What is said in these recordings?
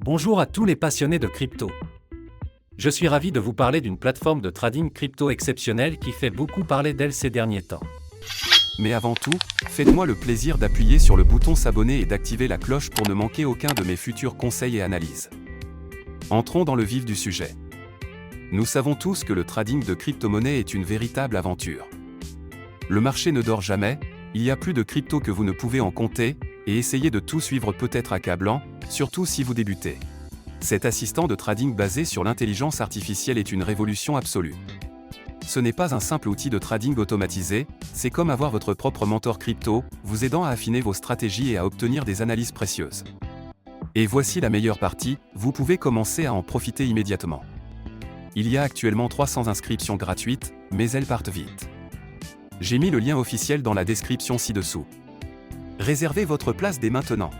Bonjour à tous les passionnés de crypto. Je suis ravi de vous parler d'une plateforme de trading crypto exceptionnelle qui fait beaucoup parler d'elle ces derniers temps. Mais avant tout, faites-moi le plaisir d'appuyer sur le bouton s'abonner et d'activer la cloche pour ne manquer aucun de mes futurs conseils et analyses. Entrons dans le vif du sujet. Nous savons tous que le trading de crypto-monnaies est une véritable aventure. Le marché ne dort jamais, il y a plus de crypto que vous ne pouvez en compter, et essayer de tout suivre peut être accablant, surtout si vous débutez. Cet assistant de trading basé sur l'intelligence artificielle est une révolution absolue. Ce n'est pas un simple outil de trading automatisé, c'est comme avoir votre propre mentor crypto, vous aidant à affiner vos stratégies et à obtenir des analyses précieuses. Et voici la meilleure partie, vous pouvez commencer à en profiter immédiatement. Il y a actuellement 300 inscriptions gratuites, mais elles partent vite. J'ai mis le lien officiel dans la description ci-dessous. Réservez votre place dès maintenant.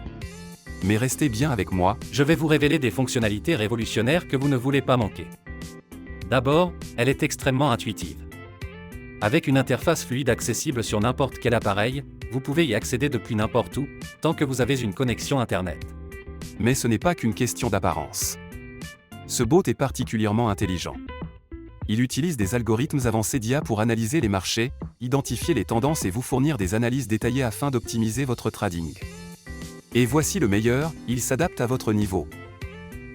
Mais restez bien avec moi, Je vais vous révéler des fonctionnalités révolutionnaires que vous ne voulez pas manquer. D'abord, elle est extrêmement intuitive. Avec une interface fluide accessible sur n'importe quel appareil, vous pouvez y accéder depuis n'importe où, tant que vous avez une connexion Internet. mais ce n'est pas qu'une question d'apparence. Ce bot est particulièrement intelligent. Il utilise des algorithmes avancés d'IA pour analyser les marchés, identifier les tendances et vous fournir des analyses détaillées afin d'optimiser votre trading. Et voici le meilleur, il s'adapte à votre niveau.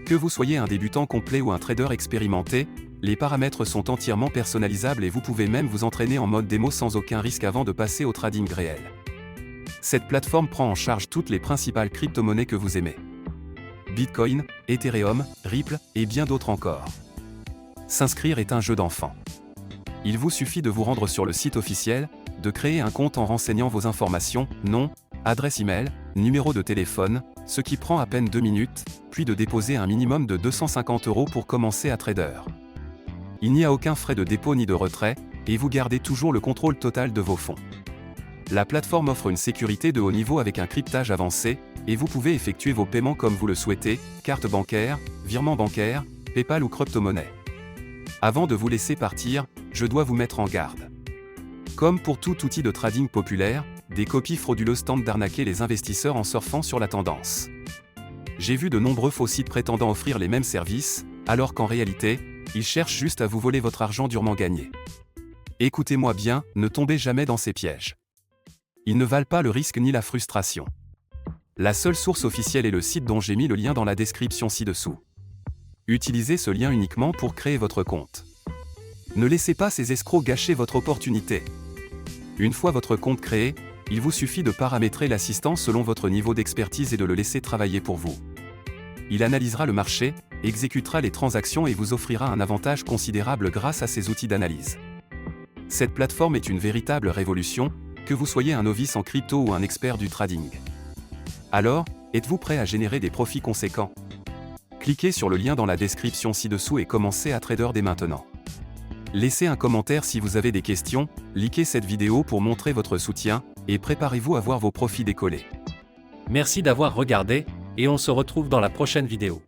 Que vous soyez un débutant complet ou un trader expérimenté, les paramètres sont entièrement personnalisables et vous pouvez même vous entraîner en mode démo sans aucun risque avant de passer au trading réel. Cette plateforme prend en charge toutes les principales crypto-monnaies que vous aimez. Bitcoin, Ethereum, Ripple, et bien d'autres encore. S'inscrire est un jeu d'enfant. Il vous suffit de vous rendre sur le site officiel, de créer un compte en renseignant vos informations, nom, adresse email, numéro de téléphone, ce qui prend à peine 2 minutes, puis de déposer un minimum de 250 € pour commencer à trader. Il n'y a aucun frais de dépôt ni de retrait, et vous gardez toujours le contrôle total de vos fonds. La plateforme offre une sécurité de haut niveau avec un cryptage avancé, et vous pouvez effectuer vos paiements comme vous le souhaitez, carte bancaire, virement bancaire, PayPal ou crypto-monnaie. Avant de vous laisser partir, je dois vous mettre en garde. Comme pour tout outil de trading populaire, des copies frauduleuses tentent d'arnaquer les investisseurs en surfant sur la tendance. J'ai vu de nombreux faux sites prétendant offrir les mêmes services, alors qu'en réalité, ils cherchent juste à vous voler votre argent durement gagné. Écoutez-moi bien, ne tombez jamais dans ces pièges. Ils ne valent pas le risque ni la frustration. La seule source officielle est le site dont j'ai mis le lien dans la description ci-dessous. Utilisez ce lien uniquement pour créer votre compte. Ne laissez pas ces escrocs gâcher votre opportunité. Une fois votre compte créé, il vous suffit de paramétrer l'assistant selon votre niveau d'expertise et de le laisser travailler pour vous. Il analysera le marché, exécutera les transactions et vous offrira un avantage considérable grâce à ses outils d'analyse. Cette plateforme est une véritable révolution, que vous soyez un novice en crypto ou un expert du trading. Alors, êtes-vous prêt à générer des profits conséquents? Cliquez sur le lien dans la description ci-dessous et commencez à trader dès maintenant. Laissez un commentaire si vous avez des questions, likez cette vidéo pour montrer votre soutien, et préparez-vous à voir vos profits décoller. Merci d'avoir regardé, et on se retrouve dans la prochaine vidéo.